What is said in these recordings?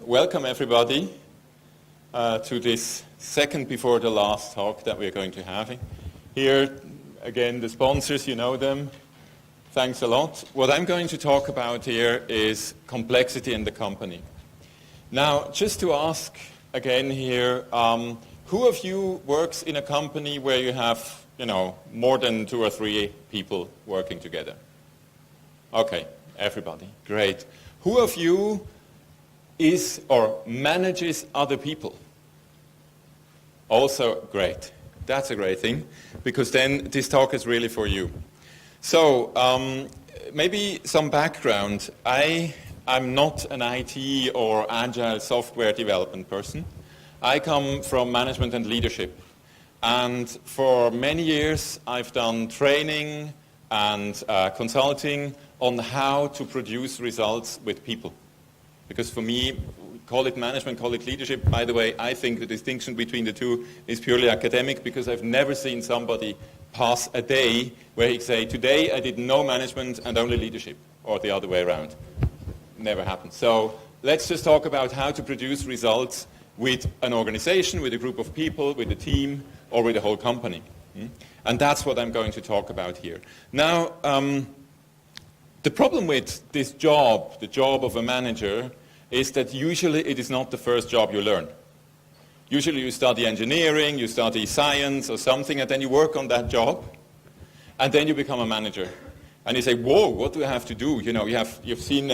welcome everybody to this second before the last talk that we're going to have. Here, again, the sponsors, you know them. Thanks a lot. What I'm going to talk about here is complexity in the company. Now, just to ask again here, who of you works in a company where you have, more than 2 or 3 people working together? Okay, everybody, great. Who of you is or manages other people? Also great. That's a great thing, because then this talk is really for you. So, maybe some background. I'm not an IT or Agile software development person. I come from management and leadership. And for many years, I've done training and consulting on how to produce results with people. Because for me, call it management, call it leadership. By the way, I think the distinction between the two is purely academic, because I've never seen somebody pass a day where he say, today I did no management and only leadership, or the other way around. Never happened. So let's just talk about how to produce results with an organization, with a group of people, with a team, or with a whole company. And that's what I'm going to talk about here. Now, the problem with this job, the job of a manager, is that usually it is not the first job you learn. Usually you study engineering, you study science or something, and then you work on that job, and then you become a manager. And you say, whoa, what do I have to do? You've seen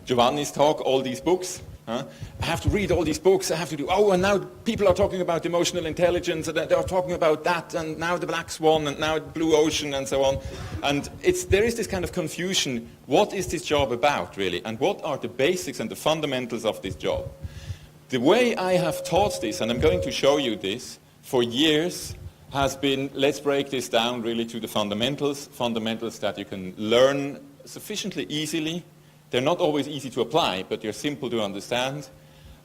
Giovanni's talk, all these books. I have to read all these books, I have to do, and now people are talking about emotional intelligence, and they're talking about that, and now the black swan, and now blue ocean, and so on. And there is this kind of confusion. What is this job about, really? And what are the basics and the fundamentals of this job? The way I have taught this, and I'm going to show you this, for years, has been, let's break this down really to the fundamentals that you can learn sufficiently easily. They're not always easy to apply, but they're simple to understand.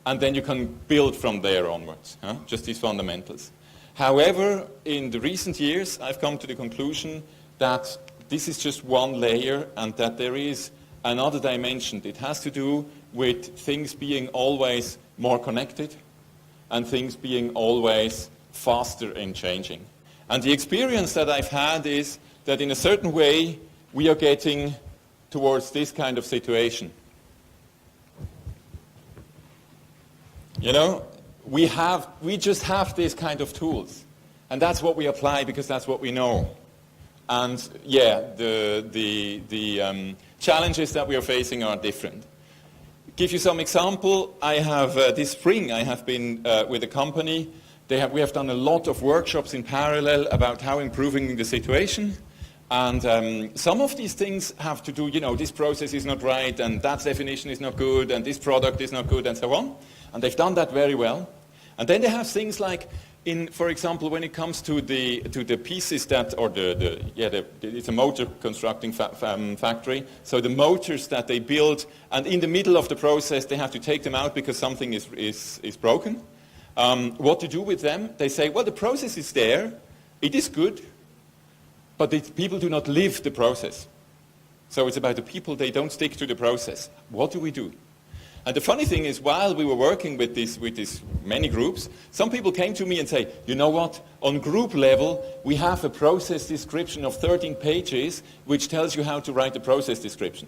And then you can build from there onwards, just these fundamentals. However, in the recent years, I've come to the conclusion that this is just one layer and that there is another dimension. It has to do with things being always more connected and things being always faster in changing. And the experience that I've had is that in a certain way, we are getting towards this kind of situation. We just have this kind of tools. And that's what we apply because that's what we know. And the challenges that we are facing are different. Give you some example. I have, this spring, I have been with a company. We have done a lot of workshops in parallel about how improving the situation. And some of these things have to do, this process is not right, and that definition is not good, and this product is not good, and so on. And they've done that very well. And then they have things like, for example, when it comes to the pieces that, or it's a motor constructing factory. So the motors that they build, and in the middle of the process, they have to take them out because something is broken. What to do with them? They say, well, the process is there, it is good, but people do not live the process. So it's about the people, they don't stick to the process. What do we do? And the funny thing is, while we were working with these many groups, some people came to me and say, you know what, on group level, we have a process description of 13 pages, which tells you how to write a process description.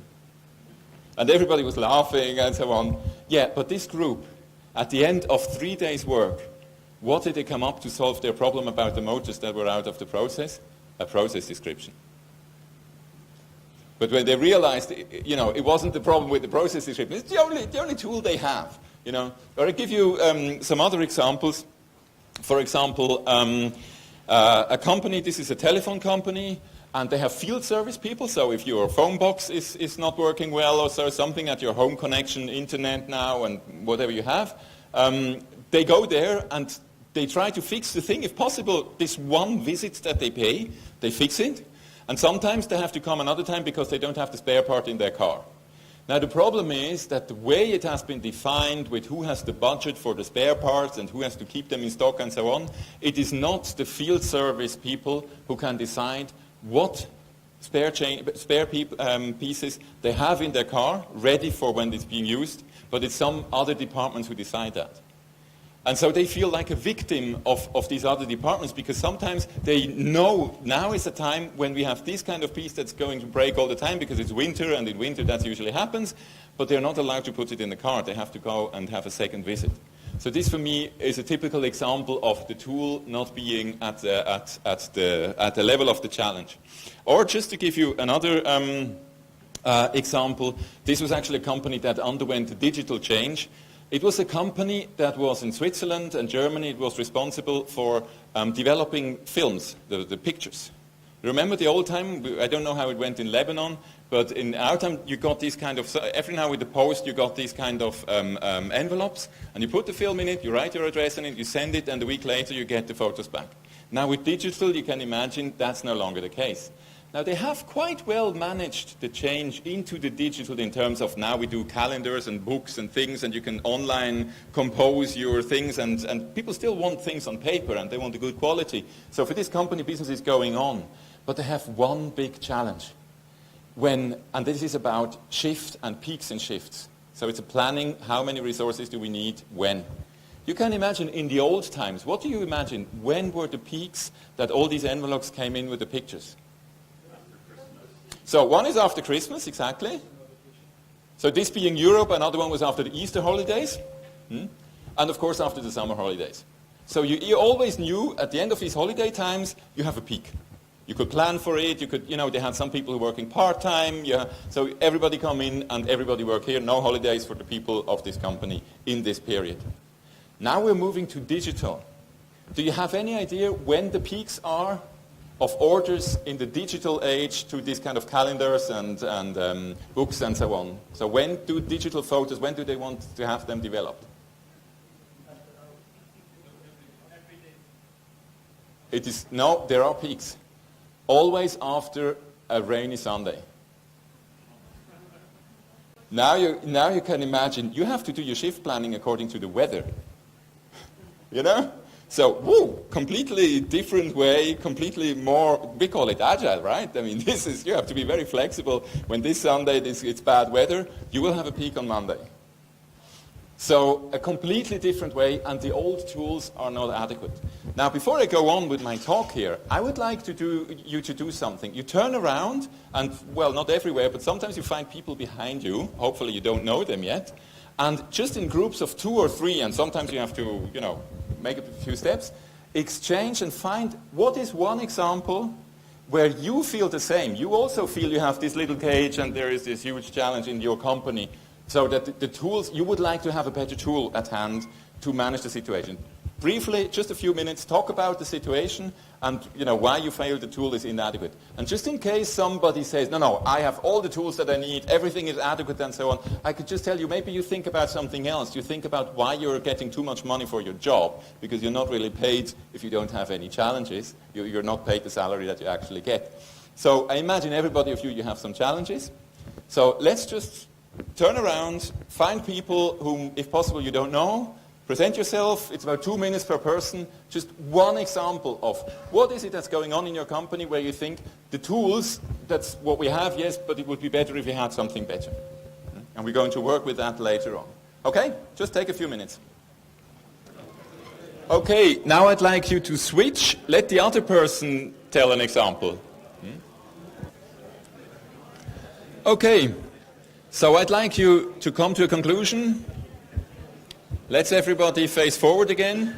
And everybody was laughing and so on. Yeah, but this group, at the end of 3 days' work, what did they come up to solve their problem about the motors that were out of the process? A process description. But when they realized, it wasn't the problem with the process description, it's the only tool they have, Or I'll give you some other examples. For example, a company, this is a telephone company, and they have field service people. So if your phone box is not working well, or so something at your home connection, internet now, and whatever you have, they go there and they try to fix the thing. If possible, this one visit that they pay, they fix it. And sometimes they have to come another time because they don't have the spare part in their car. Now the problem is that the way it has been defined with who has the budget for the spare parts and who has to keep them in stock and so on, it is not the field service people who can decide what pieces they have in their car, ready for when it's being used, but it's some other departments who decide that. And so they feel like a victim of these other departments, because sometimes they know now is a time when we have this kind of piece that's going to break all the time because it's winter, and in winter that usually happens, but they're not allowed to put it in the car. They have to go and have a second visit. So this for me is a typical example of the tool not being at the level of the challenge. Or just to give you another example, this was actually a company that underwent a digital change. It was a company that was in Switzerland and Germany. It was responsible for developing films, the pictures. Remember the old time? I don't know how it went in Lebanon, but in our time you got these kind of, every now with the post you got these kind of envelopes, and you put the film in it, you write your address in it, you send it, and a week later you get the photos back. Now with digital, you can imagine that's no longer the case. Now they have quite well managed the change into the digital in terms of now we do calendars and books and things, and you can online compose your things, and people still want things on paper and they want a good quality. So for this company, business is going on. But they have one big challenge. And this is about shift and peaks and shifts. So it's a planning, how many resources do we need, when. You can imagine in the old times, what do you imagine? When were the peaks that all these envelopes came in with the pictures? So one is after Christmas, exactly. So this being Europe, another one was after the Easter holidays. And of course after the summer holidays. So you always knew at the end of these holiday times, you have a peak. You could plan for it, they had some people who are working part-time, so everybody come in and everybody work here, no holidays for the people of this company in this period. Now we're moving to digital. Do you have any idea when the peaks are of orders in the digital age to these kind of calendars and books and so on? So when do digital photos, when do they want to have them developed? No, there are peaks. Always after a rainy Sunday. Now you can imagine, you have to do your shift planning according to the weather. So, completely different way, completely more, we call it agile, right? I mean, you have to be very flexible. When this Sunday it's bad weather, you will have a peak on Monday. So, a completely different way, and the old tools are not adequate. Now, before I go on with my talk here, I would like you to do something. You turn around, and, well, not everywhere, but sometimes you find people behind you. Hopefully you don't know them yet. And just in groups of 2 or 3, and sometimes you have to, make a few steps, exchange and find what is one example where you feel the same. You also feel you have this little cage and there is this huge challenge in your company, so that the tools, you would like to have a better tool at hand to manage the situation. Briefly, just a few minutes, talk about the situation and why you feel the tool is inadequate. And just in case somebody says, no, I have all the tools that I need, everything is adequate and so on, I could just tell you, maybe you think about something else. You think about why you're getting too much money for your job, because you're not really paid if you don't have any challenges. You're not paid the salary that you actually get. So I imagine everybody of you have some challenges. So let's just turn around, find people whom, if possible, you don't know. Present yourself. It's about 2 minutes per person. Just one example of what is it that's going on in your company where you think the tools, that's what we have, yes, but it would be better if we had something better. And we're going to work with that later on. Okay? Just take a few minutes. Okay, now I'd like you to switch. Let the other person tell an example. Okay, so I'd like you to come to a conclusion. Let's everybody face forward again.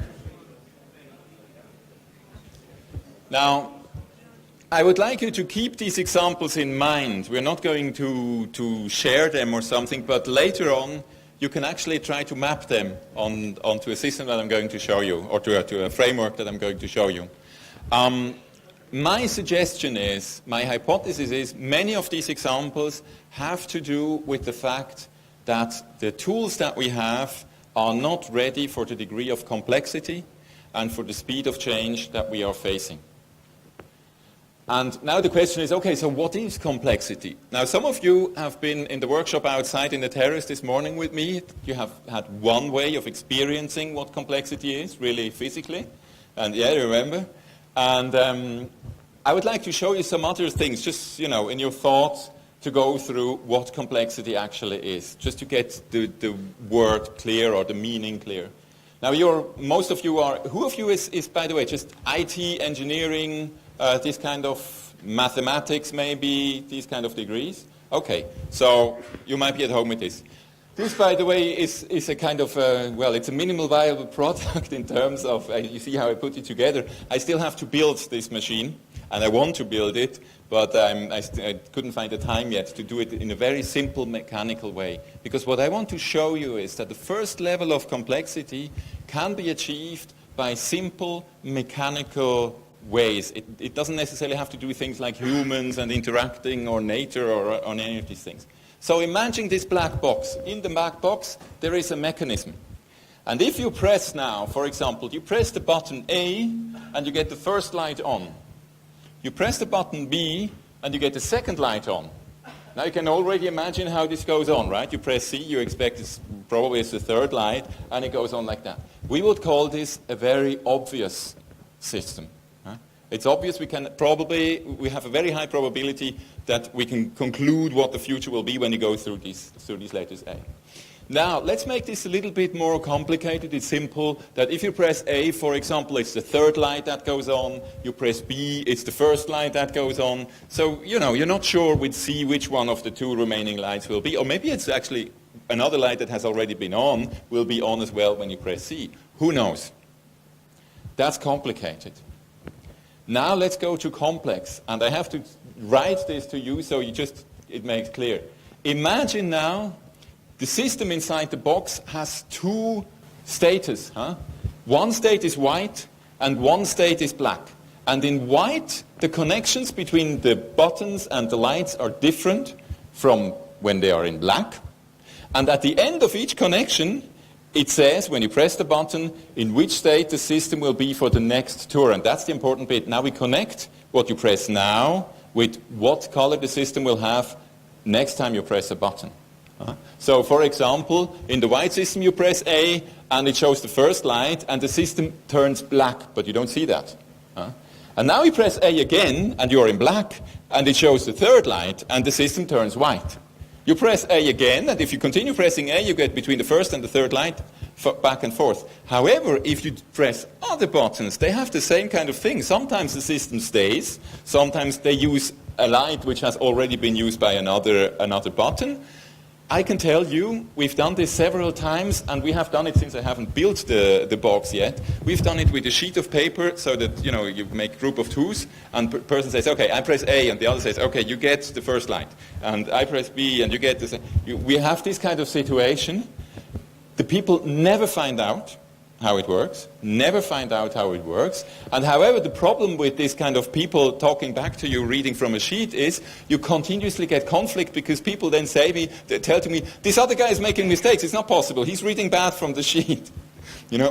Now, I would like you to keep these examples in mind. We're not going to share them or something, but later on you can actually try to map them onto a system that I'm going to show you, or to a framework that I'm going to show you. My suggestion is, my hypothesis is, many of these examples have to do with the fact that the tools that we have are not ready for the degree of complexity and for the speed of change that we are facing. And now the question is, okay, so what is complexity? Now, some of you have been in the workshop outside in the terrace this morning with me. You have had one way of experiencing what complexity is, really physically. And yeah, you remember. And I would like to show you some other things, just, in your thoughts, to go through what complexity actually is, just to get the word clear or the meaning clear. Now, most of you are, who of you is, by the way, just IT, engineering, this kind of mathematics maybe, these kind of degrees? Okay, so you might be at home with this. This, by the way, is a kind of, it's a minimal viable product in terms of, you see how I put it together. I still have to build this machine, and I want to build it, but I couldn't find the time yet to do it in a very simple mechanical way. Because what I want to show you is that the first level of complexity can be achieved by simple mechanical ways. It doesn't necessarily have to do with things like humans and interacting or nature or on any of these things. So imagine this black box. In the black box, there is a mechanism. And if you press now, for example, you press the button A and you get the first light on. You press the button B and you get the second light on. Now you can already imagine how this goes on, right? You press C, you expect it's the third light, and it goes on like that. We would call this a very obvious system. It's obvious we have a very high probability that we can conclude what the future will be when you go through these letters A. Now, let's make this a little bit more complicated. It's simple that if you press A, for example, it's the third light that goes on. You press B, it's the first light that goes on. So, you're not sure with C which one of the two remaining lights will be. Or maybe it's actually another light that has already been on will be on as well when you press C. Who knows? That's complicated. Now let's go to complex. And I have to write this to you so it makes clear. Imagine now the system inside the box has two states. One state is white and one state is black. And in white, the connections between the buttons and the lights are different from when they are in black. And at the end of each connection, it says, when you press the button, in which state the system will be for the next turn. And that's the important bit. Now we connect what you press now with what color the system will have next time you press a button. So, for example, in the white system you press A and it shows the first light and the system turns black, but you don't see that. And now you press A again and you're in black and it shows the third light and the system turns white. You press A again, and if you continue pressing A, you get between the first and the third light back and forth. However, if you press other buttons, they have the same kind of thing. Sometimes the system stays. Sometimes they use a light which has already been used by another button. I can tell you, we've done this several times, and we have done it since I haven't built the box yet. We've done it with a sheet of paper so that, you make a group of twos, and the person says, okay, I press A, and the other says, okay, you get the first light. And I press B, and you get this. We have this kind of situation. The people never find out how it works, And however, the problem with this kind of people talking back to you, reading from a sheet, is you continuously get conflict because people then they tell to me, this other guy is making mistakes, it's not possible, he's reading bad from the sheet.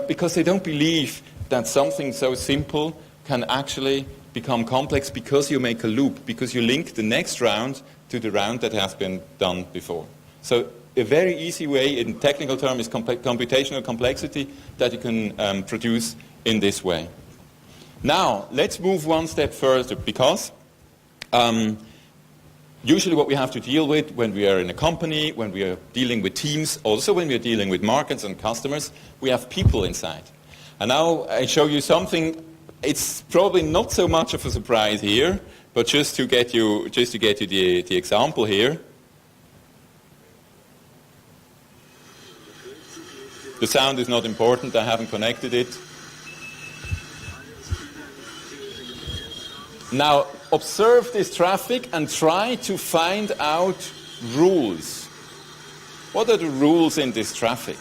Because they don't believe that something so simple can actually become complex because you make a loop, because you link the next round to the round that has been done before. So a very easy way, in technical terms, is computational complexity that you can produce in this way. Now, let's move one step further, because usually what we have to deal with when we are in a company, when we are dealing with teams, also when we are dealing with markets and customers, we have people inside. And now I show you something. It's probably not so much of a surprise here, but just to get you the example here. The sound is not important, I haven't connected it. Now, observe this traffic and try to find out rules. What are the rules in this traffic?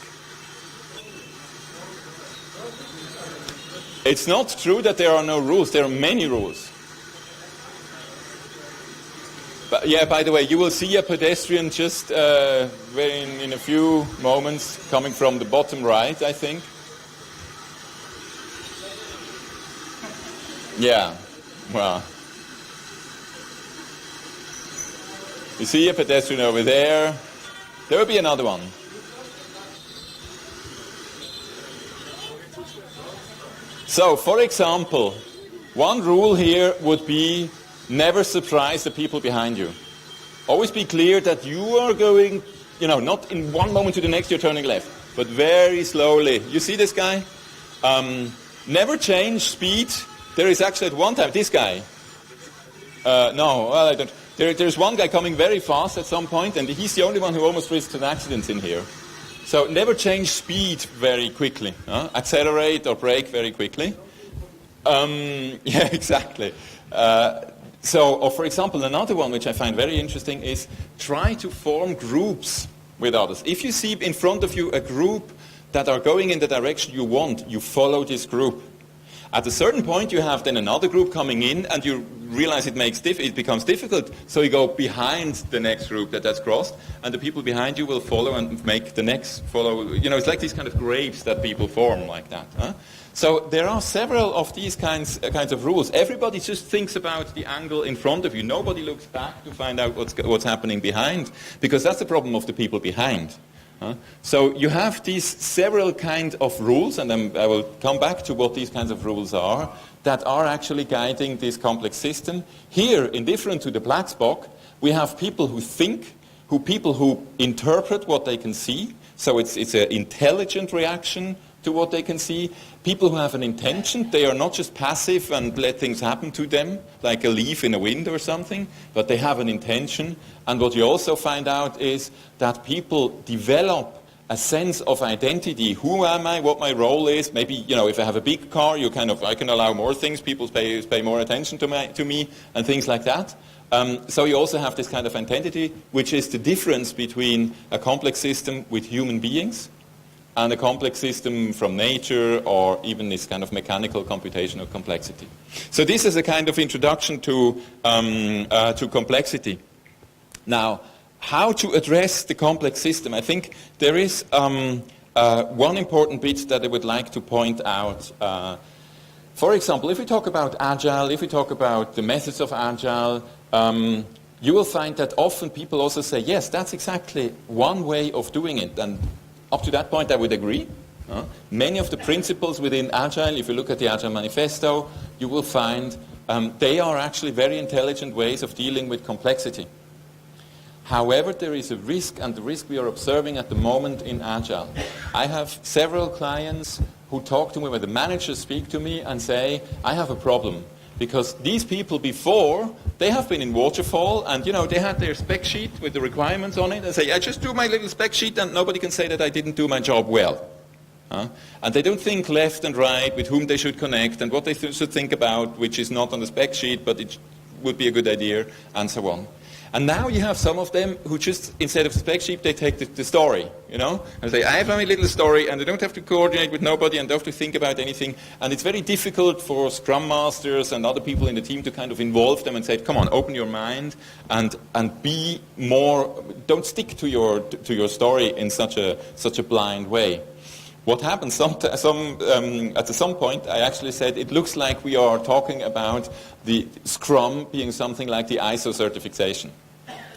It's not true that there are no rules, there are many rules. But yeah, by the way, you will see a pedestrian just in a few moments coming from the bottom right, I think. Yeah, well. You see a pedestrian over there. There will be another one. So, for example, One rule here would be never surprise the people behind you. Always be clear that you are going, not in one moment to the next you're turning left, but very slowly. You see this guy? Never change speed. There is actually at one time, this guy. No, well, I don't. There's one guy coming very fast at some point, and he's the only one who almost risks an accident in here. So never change speed very quickly. Accelerate or brake very quickly. Yeah, exactly. Or for example, another one which I find very interesting is try to form groups with others. If you see in front of you a group that are going in the direction you want, you follow this group. At a certain point, you have then another group coming in, and you realize it becomes difficult, so you go behind the next group that's crossed, and the people behind you will follow and make the next follow. It's like these kind of grapes that people form like that. Huh? So there are several of these kinds of rules. Everybody just thinks about the angle in front of you. Nobody looks back to find out what's happening behind, because that's the problem of the people behind. So you have these several kind of rules, and then I will come back to what these kinds of rules are, that are actually guiding this complex system. Here, indifferent to the black box, we have people who think, people who interpret what they can see. So it's an intelligent reaction to what they can see. People who have an intention, they are not just passive and let things happen to them, like a leaf in a wind or something, but they have an intention. And what you also find out is that people develop a sense of identity. Who am I? What my role is? Maybe, if I have a big car, I can allow more things. People pay more attention to me and things like that. So you also have this kind of identity, which is the difference between a complex system with human beings and a complex system from nature, or even this kind of mechanical computational complexity. So this is a kind of introduction to complexity. Now, how to address the complex system? I think there is one important bit that I would like to point out. For example, if we talk about Agile, if we talk about the methods of Agile, you will find that often people also say, yes, that's exactly one way of doing it. And up to that point, I would agree. Many of the principles within Agile, if you look at the Agile Manifesto, you will find they are actually very intelligent ways of dealing with complexity. However, there is a risk, and the risk we are observing at the moment in Agile. I have several clients who talk to me, where the managers speak to me and say, I have a problem. Because these people before, they have been in waterfall, and they had their spec sheet with the requirements on it, and say, I just do my little spec sheet and nobody can say that I didn't do my job well. And they don't think left and right with whom they should connect and what they should think about, which is not on the spec sheet, but it would be a good idea, and so on. And now you have some of them who just, instead of the spec sheet, they take the story, and say, I have my little story, and I don't have to coordinate with nobody, and don't have to think about anything. And it's very difficult for Scrum Masters and other people in the team to kind of involve them and say, come on, open your mind, and be more, don't stick to your story in such a blind way. What happens at some point, I actually said, it looks like we are talking about the Scrum being something like the ISO certification.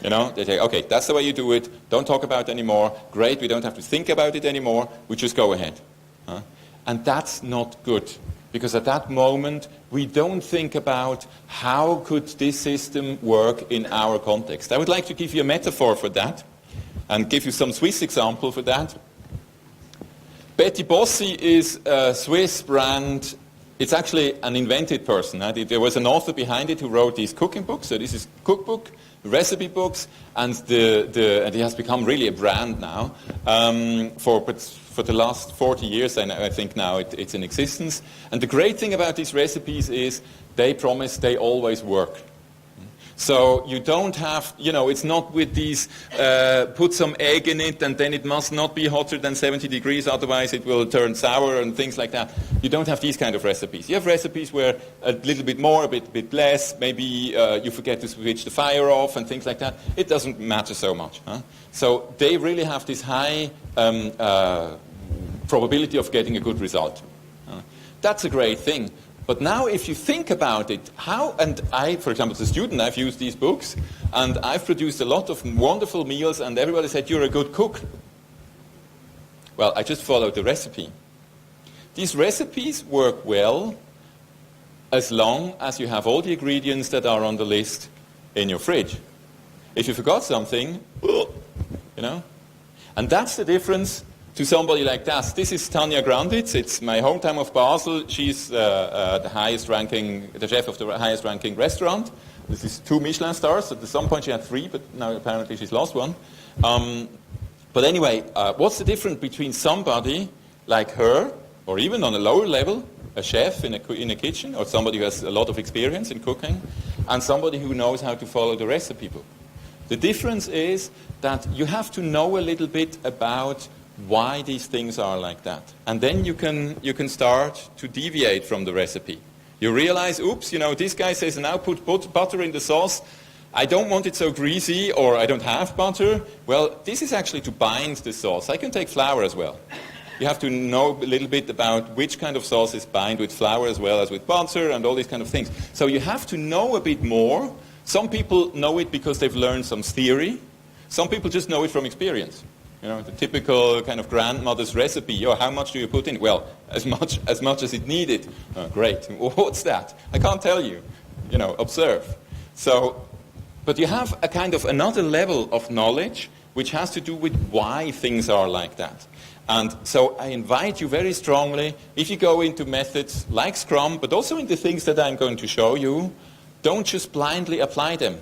They say, okay, that's the way you do it, don't talk about it anymore, great, we don't have to think about it anymore, we just go ahead. And that's not good, because at that moment, we don't think about how could this system work in our context. I would like to give you a metaphor for that, and give you some Swiss example for that. Betty Bossi is a Swiss brand. It's actually an invented person. There was an author behind it who wrote these cooking books. So this is cookbook, recipe books, and it has become really a brand now. For the last 40 years, I think now it's in existence. And the great thing about these recipes is they promise they always work. So you don't have, it's not with these, put some egg in it and then it must not be hotter than 70 degrees, otherwise it will turn sour and things like that. You don't have these kind of recipes. You have recipes where a little bit more, a bit less, maybe you forget to switch the fire off and things like that. It doesn't matter so much. So they really have this high probability of getting a good result. That's a great thing. But now if you think about it, for example, as a student, I've used these books, and I've produced a lot of wonderful meals, and everybody said, you're a good cook. Well, I just followed the recipe. These recipes work well as long as you have all the ingredients that are on the list in your fridge. If you forgot something, you know. And that's the difference to somebody like that. This is Tanja Granditz. It's my hometown of Basel. She's the chef of the highest ranking restaurant. This is 2 Michelin stars. At some point she had 3, but now apparently she's lost one. But anyway, what's the difference between somebody like her, or even on a lower level, a chef in a kitchen, or somebody who has a lot of experience in cooking, and somebody who knows how to follow the recipe book? The difference is that you have to know a little bit about why these things are like that. And then you can start to deviate from the recipe. You realize, oops, this guy says now put butter in the sauce. I don't want it so greasy, or I don't have butter. Well, this is actually to bind the sauce. I can take flour as well. You have to know a little bit about which kind of sauces bind with flour as well as with butter and all these kind of things. So you have to know a bit more. Some people know it because they've learned some theory. Some people just know it from experience. The typical kind of grandmother's recipe. How much do you put in? Well, as much as it needed. Oh, great. What's that? I can't tell you. Observe. But you have a kind of another level of knowledge which has to do with why things are like that. And so I invite you very strongly, if you go into methods like Scrum, but also into things that I'm going to show you, don't just blindly apply them.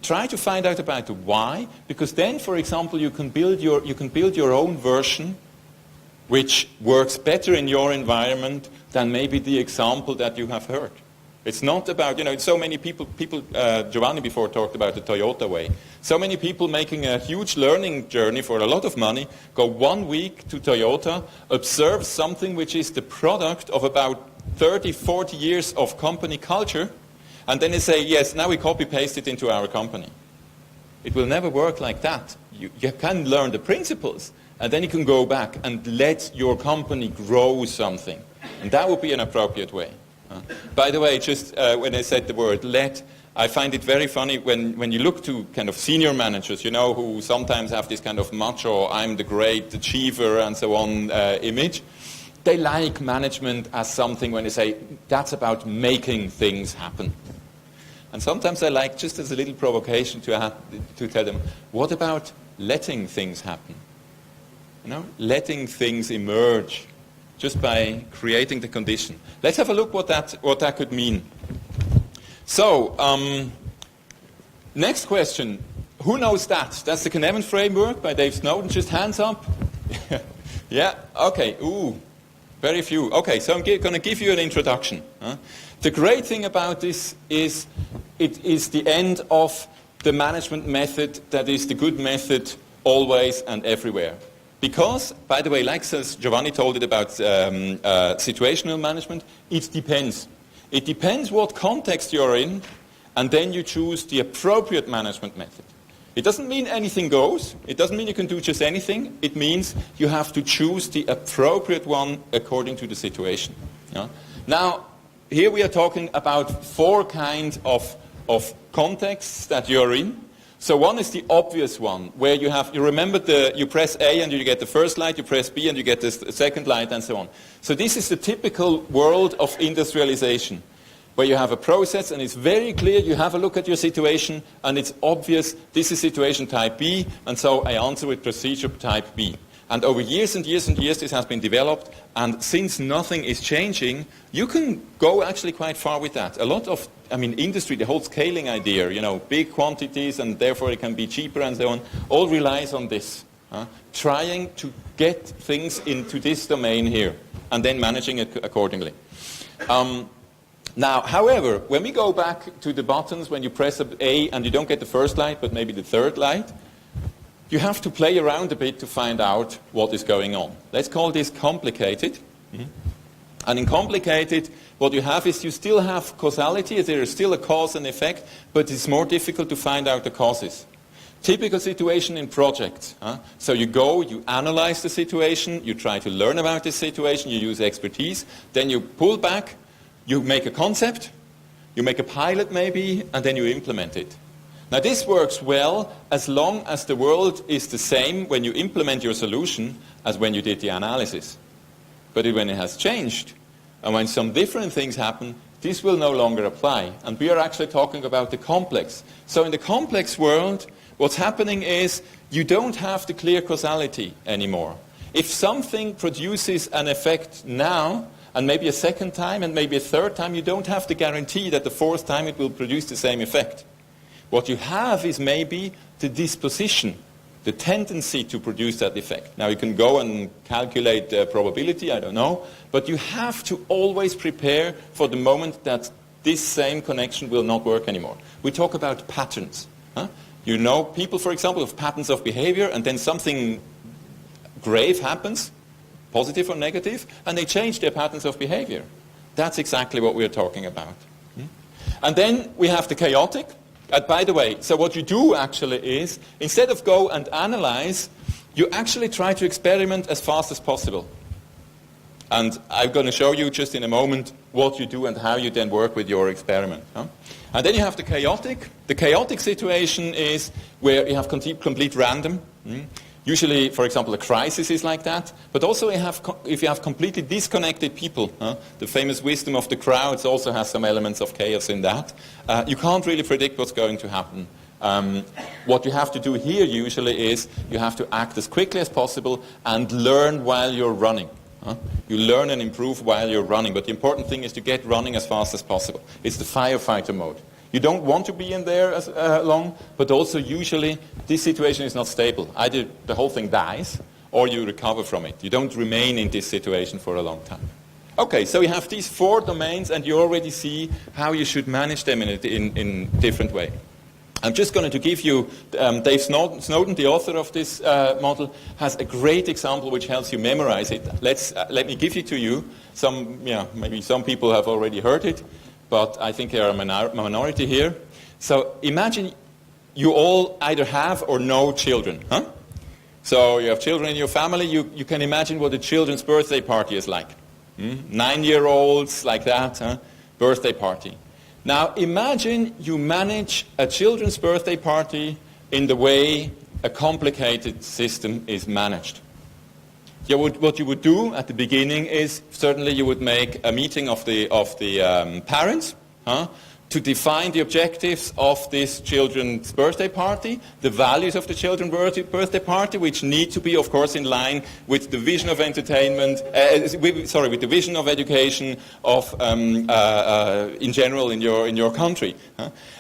Try to find out about the why, because then, for example, you can build your own version which works better in your environment than maybe the example that you have heard. It's not about, so many people, Giovanni before talked about the Toyota way. So many people making a huge learning journey for a lot of money, go 1 week to Toyota, observe something which is the product of about 30, 40 years of company culture, and then they say, yes, now we copy-paste it into our company. It will never work like that. You can learn the principles, and then you can go back and let your company grow something. And that would be an appropriate way. By the way, just when I said the word let, I find it very funny when you look to kind of senior managers, who sometimes have this kind of macho, I'm the great achiever and so on image. They like management as something when they say, that's about making things happen. And sometimes I like, just as a little provocation, to tell them, what about letting things happen? Letting things emerge. Just by creating the condition. Let's have a look what that could mean. So, next question. Who knows that? That's the Cynefin framework by Dave Snowden. Just hands up. Yeah, okay. Ooh, very few. Okay, so I'm going to give you an introduction. The great thing about this is it is the end of the management method that is the good method always and everywhere. Because, by the way, like Giovanni told it about situational management, it depends. It depends what context you're in, and then you choose the appropriate management method. It doesn't mean anything goes. It doesn't mean you can do just anything. It means you have to choose the appropriate one according to the situation. Yeah? Now, here we are talking about 4 kinds of contexts that you're in. So one is the obvious one, where you remember you press A and you get the first light, you press B and you get the second light, and so on. So this is the typical world of industrialization, where you have a process and it's very clear, you have a look at your situation and it's obvious, this is situation type B, and so I answer with procedure type B. And over years and years and years this has been developed, and since nothing is changing, you can go actually quite far with that. A lot of industry, the whole scaling idea, big quantities and therefore it can be cheaper and so on, all relies on this. Trying to get things into this domain here and then managing it accordingly. Now, however, when we go back to the buttons, when you press A and you don't get the first light but maybe the third light, you have to play around a bit to find out what is going on. Let's call this complicated. Mm-hmm. And in complicated, what you have is you still have causality, there is still a cause and effect, but it's more difficult to find out the causes. Typical situation in projects. So you go, you analyze the situation, you try to learn about the situation, you use expertise, then you pull back, you make a concept, you make a pilot maybe, and then you implement it. Now this works well as long as the world is the same when you implement your solution as when you did the analysis. But when it has changed, And when some different things happen, this will no longer apply. And we are actually talking about the complex. So in the complex world, what's happening is you don't have the clear causality anymore. If something produces an effect now, and maybe a second time, and maybe a third time, you don't have the guarantee that the fourth time it will produce the same effect. What you have is maybe the disposition, the tendency to produce that effect. Now you can go and calculate the probability, I don't know, but you have to always prepare for the moment that this same connection will not work anymore. We talk about patterns. You know, people, for example, have patterns of behavior, and then something grave happens, positive or negative, and they change their patterns of behavior. That's exactly what we're talking about. And then we have the chaotic. By the way, so what you do actually is, instead of go and analyze, you actually try to experiment as fast as possible. And I'm going to show you just in a moment what you do and how you then work with your experiment. And then you have the chaotic. The chaotic situation is where you have complete random. Usually, for example, a crisis is like that. But also if you have completely disconnected people, the famous wisdom of the crowds also has some elements of chaos in that. You can't really predict what's going to happen. What you have to do here usually is you have to act as quickly as possible and learn while you're running. You learn and improve while you're running. But the important thing is to get running as fast as possible. It's the firefighter mode. You don't want to be in there as long, but also usually this situation is not stable. Either the whole thing dies or you recover from it. You don't remain in this situation for a long time. Okay, so you have these 4 domains and you already see how you should manage them in different way. I'm just going to give you, Dave Snowden, the author of this model, has a great example which helps you memorize it. Let me give it to you. Maybe some people have already heard it, but I think there are a minority here. So imagine you all either have or know children. So you have children in your family. You can imagine what a children's birthday party is like. 9-year-olds, like that, birthday party. Now imagine you manage a children's birthday party in the way a complicated system is managed. What you would do at the beginning is certainly you would make a meeting of the parents to define the objectives of this children's birthday party, the values of the children's birthday party, which need to be, of course, in line with the vision of entertainment, with the vision of education in general in your country.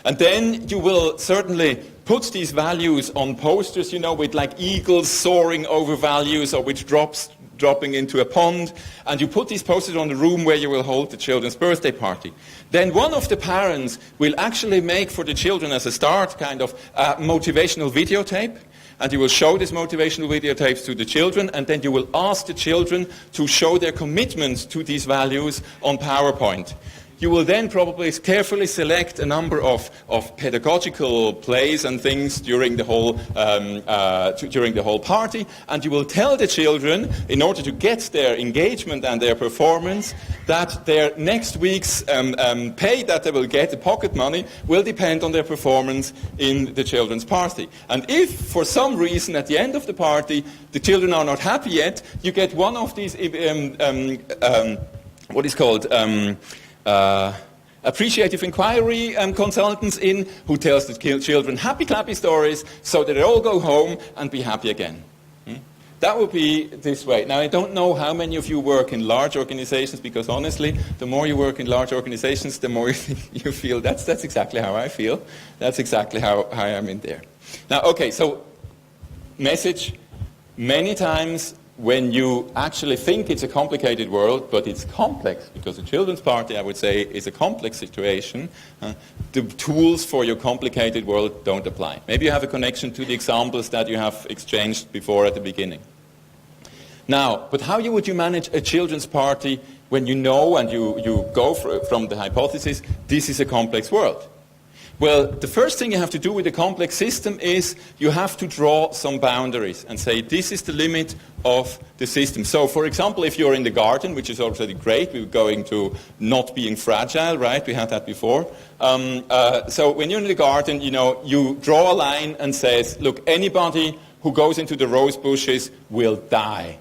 And then you will certainly put these values on posters, with like eagles soaring over values or which dropping into a pond, and you put these posters on the room where you will hold the children's birthday party. Then one of the parents will actually make for the children as a start kind of a motivational videotape, and you will show this motivational videotapes to the children, and then you will ask the children to show their commitment to these values on PowerPoint. You will then probably carefully select a number of pedagogical plays and things during the whole party, and you will tell the children, in order to get their engagement and their performance, that their next week's pay that they will get, the pocket money, will depend on their performance in the children's party. And if, for some reason, at the end of the party, the children are not happy yet, you get one of these, what is called... appreciative inquiry consultants in who tells the children happy clappy stories so that they all go home and be happy again. That would be this way. Now I don't know how many of you work in large organizations, because honestly the more you work in large organizations the more you feel that's exactly how I feel. That's exactly how I am in there. Now okay, so message, many times when you actually think it's a complicated world, but it's complex, because a children's party, I would say, is a complex situation, the tools for your complicated world don't apply. Maybe you have a connection to the examples that you have exchanged before at the beginning. Now, but how would you manage a children's party when you know and you go from the hypothesis, this is a complex world? Well, the first thing you have to do with a complex system is you have to draw some boundaries and say this is the limit of the system. So, for example, if you're in the garden, which is already great, we're going to not being fragile, right? We had that before. So when you're in the garden, you draw a line and says, look, anybody who goes into the rose bushes will die.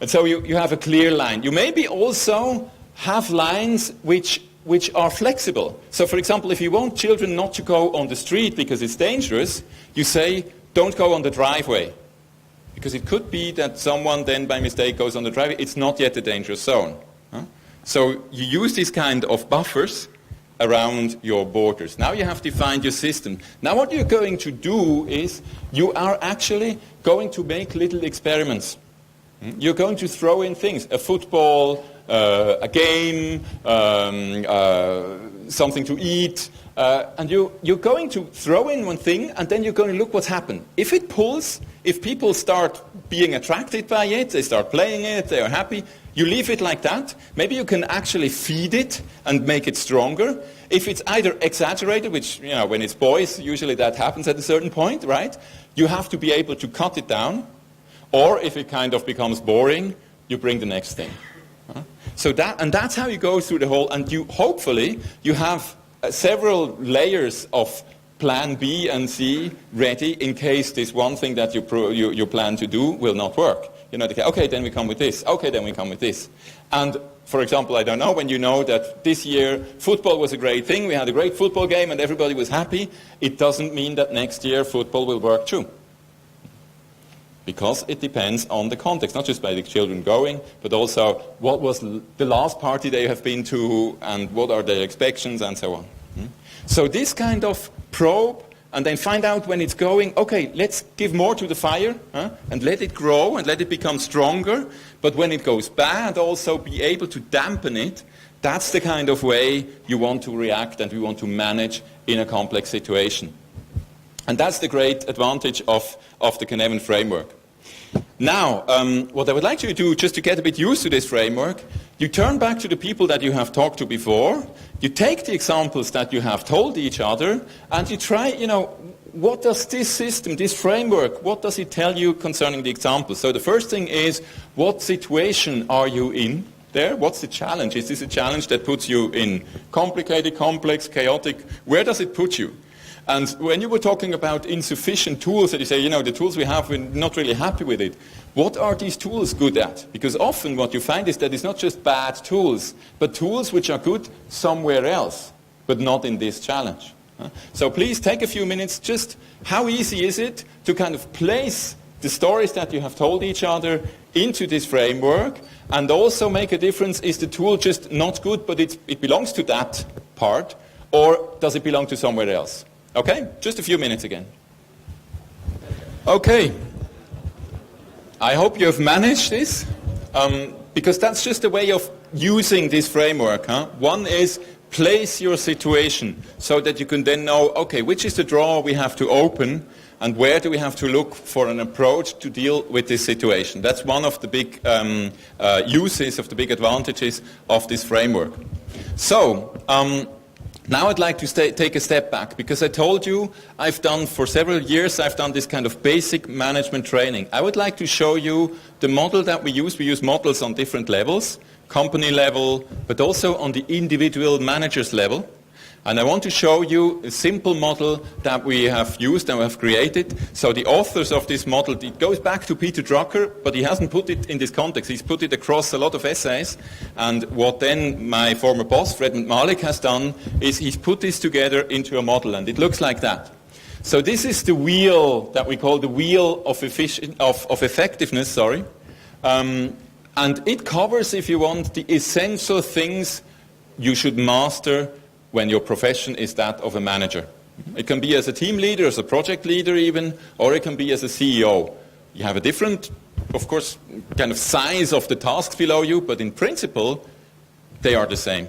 And so you have a clear line. You maybe also have lines which are flexible. So for example, if you want children not to go on the street because it's dangerous, you say, don't go on the driveway. Because it could be that someone then by mistake goes on the driveway. It's not yet a dangerous zone. So you use these kind of buffers around your borders. Now you have defined your system. Now what you're going to do is you are actually going to make little experiments. You're going to throw in things, a football, a game, something to eat, and you're going to throw in one thing, and then you're going to look what's happened. If it pulls, if people start being attracted by it, they start playing it, they are happy, you leave it like that. Maybe you can actually feed it and make it stronger. If it's either exaggerated, which, when it's boys, usually that happens at a certain point, right? You have to be able to cut it down. Or if it kind of becomes boring, you bring the next thing. So that's how you go through the whole, and hopefully you have several layers of plan B and C ready in case this one thing that you plan to do will not work. Okay, then we come with this. Okay, then we come with this. And for example, I don't know, when you know that this year football was a great thing, we had a great football game and everybody was happy, it doesn't mean that next year football will work too. Because it depends on the context, not just by the children going, but also what was the last party they have been to and what are their expectations and so on. So this kind of probe and then find out when it's going, okay, let's give more to the fire and let it grow and let it become stronger. But when it goes bad, also be able to dampen it. That's the kind of way you want to react and we want to manage in a complex situation. And that's the great advantage of the Cynefin framework. Now, what I would like you to do, just to get a bit used to this framework, you turn back to the people that you have talked to before, you take the examples that you have told each other, and you try, what does this system, this framework, what does it tell you concerning the examples? So the first thing is, what situation are you in there? What's the challenge? Is this a challenge that puts you in complicated, complex, chaotic? Where does it put you? And when you were talking about insufficient tools, that you say, the tools we have, we're not really happy with it. What are these tools good at? Because often what you find is that it's not just bad tools, but tools which are good somewhere else, but not in this challenge. So please take a few minutes, just how easy is it to kind of place the stories that you have told each other into this framework, and also make a difference, is the tool just not good, but it belongs to that part, or does it belong to somewhere else? Okay, just a few minutes again. Okay. I hope you have managed this, because that's just a way of using this framework. One is place your situation so that you can then know, okay, which is the drawer we have to open and where do we have to look for an approach to deal with this situation. That's one of the big uses, of the big advantages of this framework. So, now I'd like to take a step back, because I told you for several years I've done this kind of basic management training. I would like to show you the model that we use. We use models on different levels, company level, but also on the individual manager's level. And I want to show you a simple model that we have used and we have created. So the authors of this model, it goes back to Peter Drucker, but he hasn't put it in this context. He's put it across a lot of essays. And what then my former boss, Fred Malik, has done is he's put this together into a model, and it looks like that. So this is the wheel that we call the wheel of effectiveness. And it covers, if you want, the essential things you should master when your profession is that of a manager. It can be as a team leader, as a project leader even, or it can be as a CEO. You have a different, of course, kind of size of the tasks below you, but in principle, they are the same.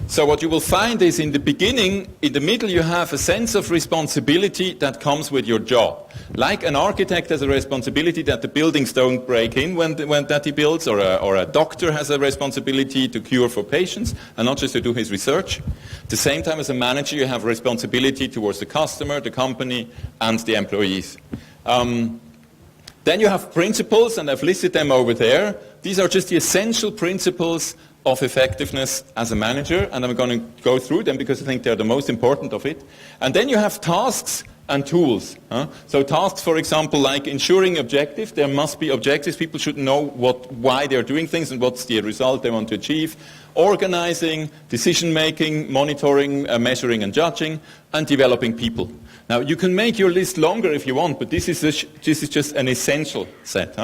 So what you will find is in the beginning, in the middle, you have a sense of responsibility that comes with your job. Like an architect has a responsibility that the buildings don't break in when that he builds, or a doctor has a responsibility to cure for patients and not just to do his research. At the same time, as a manager, you have a responsibility towards the customer, the company, and the employees. Then you have principles, and I've listed them over there. These are just the essential principles of effectiveness as a manager, and I'm going to go through them because I think they're the most important of it. And then you have tasks and tools. So tasks, for example, like ensuring objectives. There must be objectives. People should know why they're doing things and what's the result they want to achieve. Organizing, decision-making, monitoring, measuring and judging, and developing people. Now, you can make your list longer if you want, but this is just an essential set.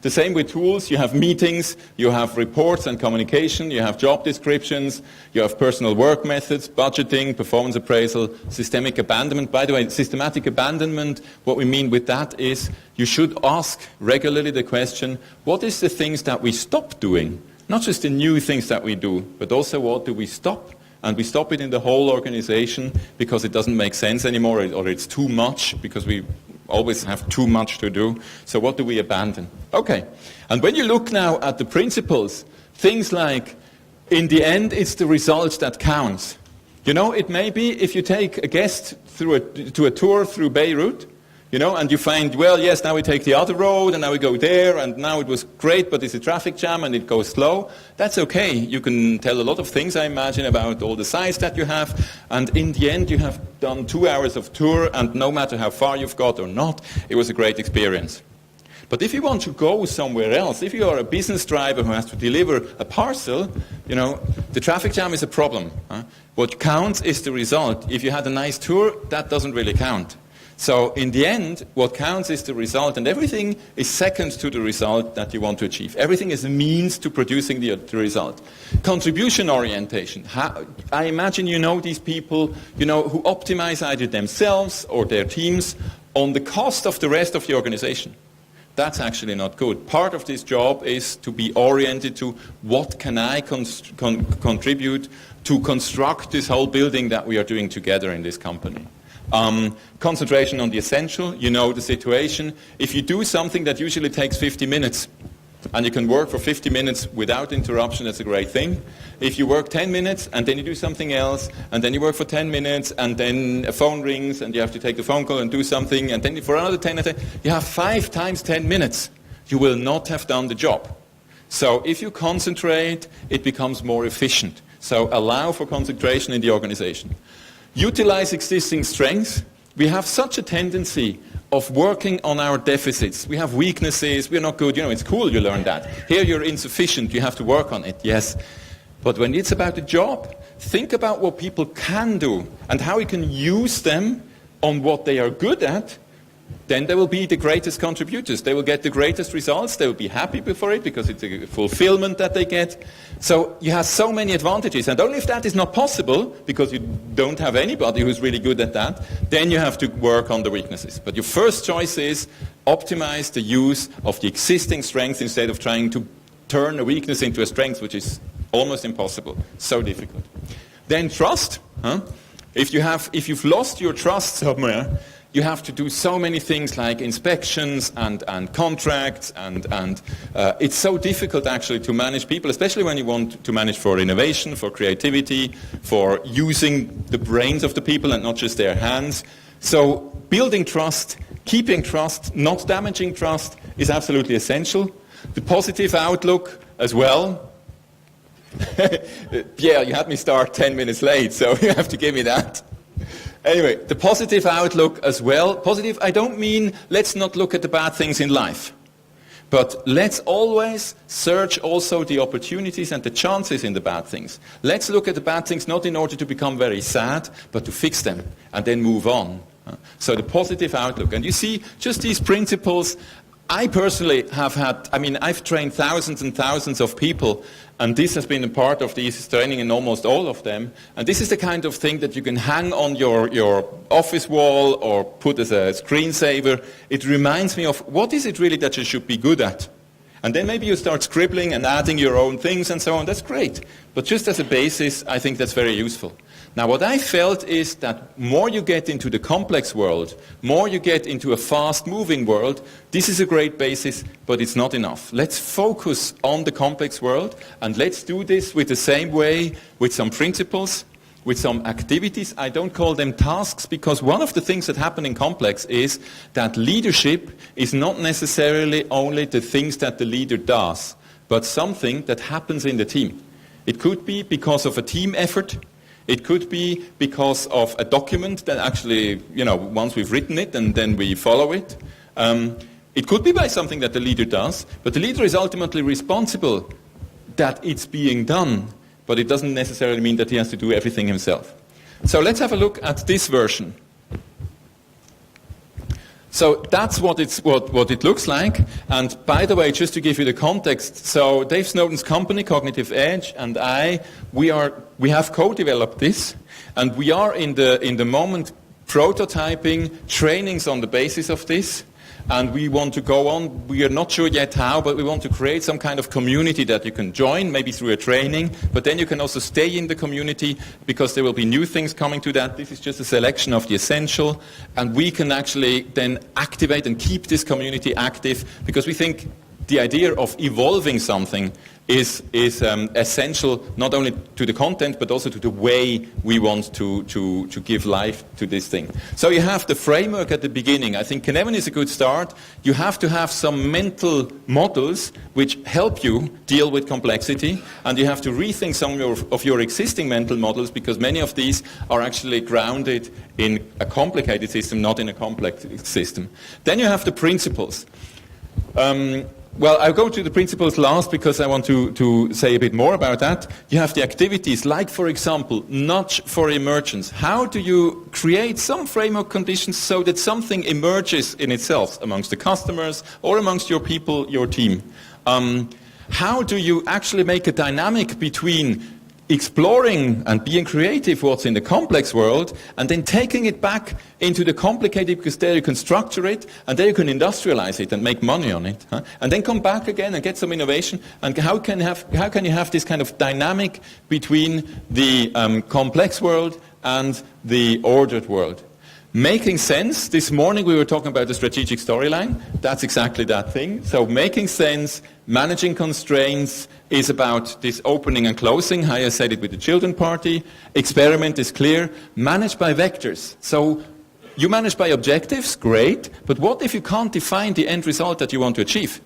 The same with tools. You have meetings, you have reports and communication, you have job descriptions, you have personal work methods, budgeting, performance appraisal, systemic abandonment. By the way, systematic abandonment, what we mean with that is you should ask regularly the question, what is the things that we stop doing? Not just the new things that we do, but also what do we stop? And we stop it in the whole organization because it doesn't make sense anymore, or it's too much because we always have too much to do. So what do we abandon? Okay. And when you look now at the principles, things like, in the end, it's the result that counts. You know, it may be if you take a guest to a tour through Beirut, you know, and you find, well, yes, now we take the other road, and now we go there, and now it was great, but it's a traffic jam, and it goes slow. That's okay. You can tell a lot of things, I imagine, about all the sites that you have, and in the end, you have done 2 hours of tour, and no matter how far you've got or not, it was a great experience. But if you want to go somewhere else, if you are a business driver who has to deliver a parcel, you know, the traffic jam is a problem. What counts is the result. If you had a nice tour, that doesn't really count. So in the end, what counts is the result, and everything is second to the result that you want to achieve. Everything is a means to producing the result. Contribution orientation. I imagine you know these people, you know, who optimize either themselves or their teams on the cost of the rest of the organization. That's actually not good. Part of this job is to be oriented to what can I contribute to construct this whole building that we are doing together in this company. Concentration on the essential, you know the situation. If you do something that usually takes 50 minutes, and you can work for 50 minutes without interruption, that's a great thing. If you work 10 minutes, and then you do something else, and then you work for 10 minutes, and then a phone rings, and you have to take the phone call and do something, and then for another 10 minutes, you have 5 times 10 minutes. You will not have done the job. So if you concentrate, it becomes more efficient. So allow for concentration in the organization. Utilize existing strengths. We have such a tendency of working on our deficits. We have weaknesses, we're not good. You know, it's cool you learn that. Here you're insufficient, you have to work on it, yes. But when it's about the job, think about what people can do and how we can use them on what they are good at. Then they will be the greatest contributors. They will get the greatest results. They will be happy for it because it's a fulfillment that they get. So you have so many advantages. And only if that is not possible, because you don't have anybody who's really good at that, then you have to work on the weaknesses. But your first choice is optimize the use of the existing strengths instead of trying to turn a weakness into a strength, which is almost impossible. So difficult. Then trust. If you've lost your trust somewhere, you have to do so many things like inspections and contracts, and it's so difficult actually to manage people, especially when you want to manage for innovation, for creativity, for using the brains of the people and not just their hands. So building trust, keeping trust, not damaging trust is absolutely essential. The positive outlook as well. Pierre, you had me start 10 minutes late, so you have to give me that. Anyway, the positive outlook as well. Positive, I don't mean let's not look at the bad things in life. But let's always search also the opportunities and the chances in the bad things. Let's look at the bad things not in order to become very sad, but to fix them and then move on. So the positive outlook. And you see, just these principles, I personally have had, I've trained thousands and thousands of people, and this has been a part of this training in almost all of them. And this is the kind of thing that you can hang on your office wall or put as a screensaver. It reminds me of what is it really that you should be good at. And then maybe you start scribbling and adding your own things and so on. That's great. But just as a basis, I think that's very useful. Now, what I felt is that more you get into the complex world, more you get into a fast-moving world, this is a great basis, but it's not enough. Let's focus on the complex world, and let's do this with the same way, with some principles, with some activities. I don't call them tasks, because one of the things that happen in complex is that leadership is not necessarily only the things that the leader does, but something that happens in the team. It could be because of a team effort. It could be because of a document that actually, once we've written it and then we follow it. It could be by something that the leader does, but the leader is ultimately responsible that it's being done, but it doesn't necessarily mean that he has to do everything himself. So let's have a look at this version. So that's what it looks like. And by the way, just to give you the context, so Dave Snowden's company, Cognitive Edge, and we have co-developed this, and we are in the moment prototyping trainings on the basis of this. And we want to go on, we are not sure yet how, but we want to create some kind of community that you can join, maybe through a training, but then you can also stay in the community because there will be new things coming to that. This is just a selection of the essential, and we can actually then activate and keep this community active because we think the idea of evolving something is essential not only to the content but also to the way we want to give life to this thing. So you have the framework at the beginning. I think Cynefin is a good start. You have to have some mental models which help you deal with complexity, and you have to rethink some of your existing mental models because many of these are actually grounded in a complicated system, not in a complex system. Then you have the principles. Well, I'll go to the principles last because I want to say a bit more about that. You have the activities, like, for example, nudge for emergence. How do you create some framework conditions so that something emerges in itself amongst the customers or amongst your people, your team? How do you actually make a dynamic between exploring and being creative what's in the complex world and then taking it back into the complicated, because there you can structure it and there you can industrialize it and make money on it, and then come back again and get some innovation. And how can you have this kind of dynamic between the complex world and the ordered world? Making sense. This morning we were talking about the strategic storyline. That's exactly that thing. So making sense, managing constraints is about this opening and closing, how I said it with the children party. Experiment is clear. Manage by vectors. So you manage by objectives, great, but what if you can't define the end result that you want to achieve?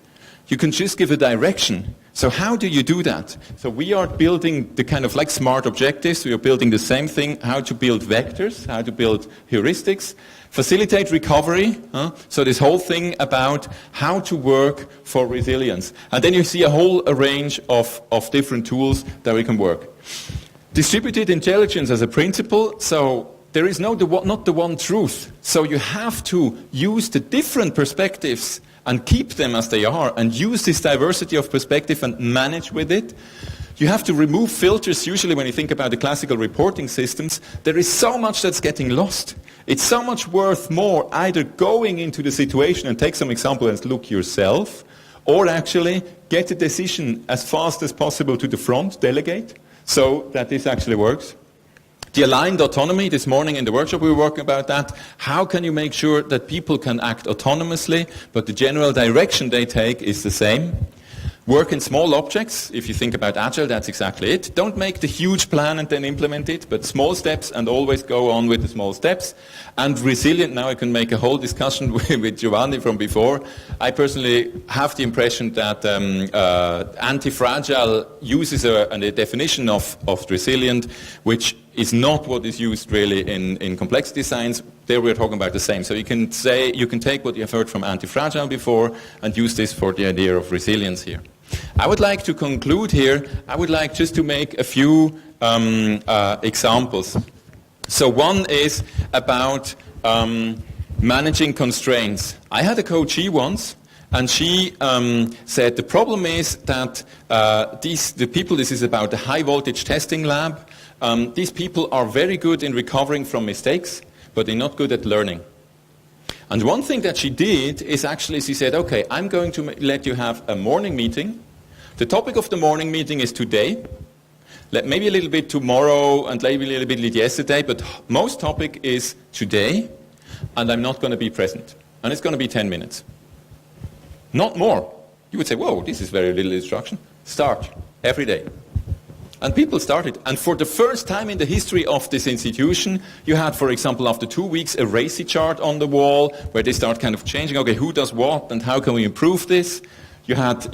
You can just give a direction. So how do you do that? So we are building the kind of like smart objectives. We are building the same thing, how to build vectors, how to build heuristics, facilitate recovery. So this whole thing about how to work for resilience. And then you see a whole range of different tools that we can work. Distributed intelligence as a principle. So there is not the one truth. So you have to use the different perspectives and keep them as they are, and use this diversity of perspective and manage with it. You have to remove filters. Usually when you think about the classical reporting systems, there is so much that's getting lost. It's so much worth more either going into the situation and take some example and look yourself, or actually get a decision as fast as possible to the front, delegate, so that this actually works. The aligned autonomy, this morning in the workshop we were working about that. How can you make sure that people can act autonomously, but the general direction they take is the same? Work in small objects. If you think about Agile, that's exactly it. Don't make the huge plan and then implement it, but small steps, and always go on with the small steps. And resilient, now I can make a whole discussion with Giovanni from before. I personally have the impression that anti-fragile uses a definition of resilient, which is not what is used really in complexity science. There we're talking about the same. So you can take what you have heard from anti-fragile before and use this for the idea of resilience here. I would like to conclude here. I would like just to make a few examples. So one is about managing constraints. I had a coachee once, and she said the problem is that the people, this is about the high voltage testing lab, these people are very good in recovering from mistakes, but they're not good at learning. And one thing that she did is actually she said, okay, I'm going to let you have a morning meeting. The topic of the morning meeting is today, maybe a little bit tomorrow and maybe a little bit yesterday, but most topic is today, and I'm not going to be present. And it's going to be 10 minutes. Not more. You would say, whoa, this is very little instruction. Start every day. And people started. And for the first time in the history of this institution, you had, for example, after 2 weeks, a RACI chart on the wall where they start kind of changing, okay, who does what and how can we improve this? You had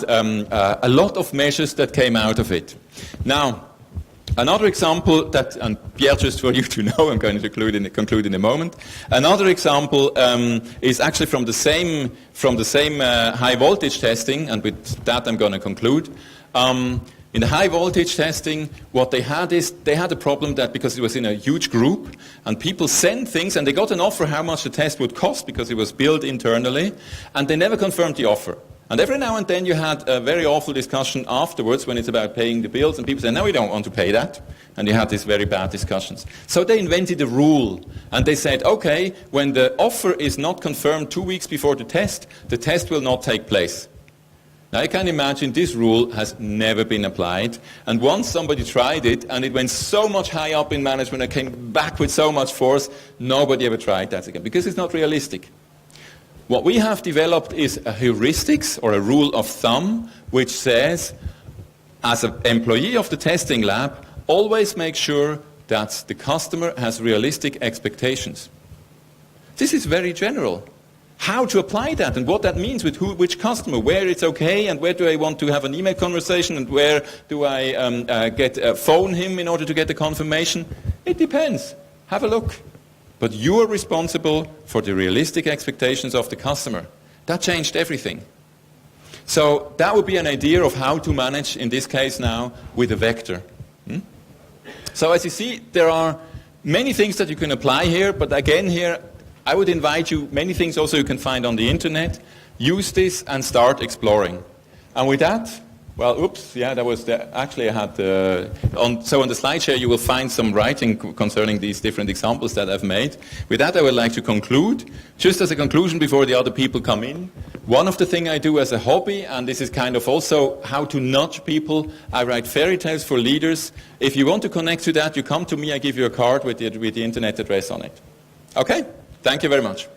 a lot of measures that came out of it. Now, Another example that, and Pierre, just for you to know, I'm going to conclude in a moment. Another example is actually from the same high voltage testing, and with that I'm going to conclude. In the high voltage testing, what they had is they had a problem that because it was in a huge group, and people sent things, and they got an offer how much the test would cost because it was built internally, and they never confirmed the offer. And every now and then you had a very awful discussion afterwards when it's about paying the bills, and people say, no, we don't want to pay that. And you had these very bad discussions. So they invented a rule, and they said, okay, when the offer is not confirmed 2 weeks before the test will not take place. Now you can imagine this rule has never been applied, and once somebody tried it, and it went so much high up in management and came back with so much force, nobody ever tried that again, because it's not realistic. What we have developed is a heuristics or a rule of thumb which says, as an employee of the testing lab, always make sure that the customer has realistic expectations. This is very general. How to apply that and what that means with which customer, where it's okay and where do I want to have an email conversation and where do I phone him in order to get the confirmation, it depends. Have a look. But you are responsible for the realistic expectations of the customer. That changed everything. So that would be an idea of how to manage, in this case now, with a vector. So as you see, there are many things that you can apply here, but again here, I would invite you, many things also you can find on the internet. Use this and start exploring. And with that, well, oops, yeah, that was actually I had, so on the slideshare you will find some writing concerning these different examples that I've made. With that I would like to conclude. Just as a conclusion before the other people come in, one of the things I do as a hobby, and this is kind of also how to nudge people, I write fairy tales for leaders. If you want to connect to that, you come to me, I give you a card with the internet address on it. Okay? Thank you very much.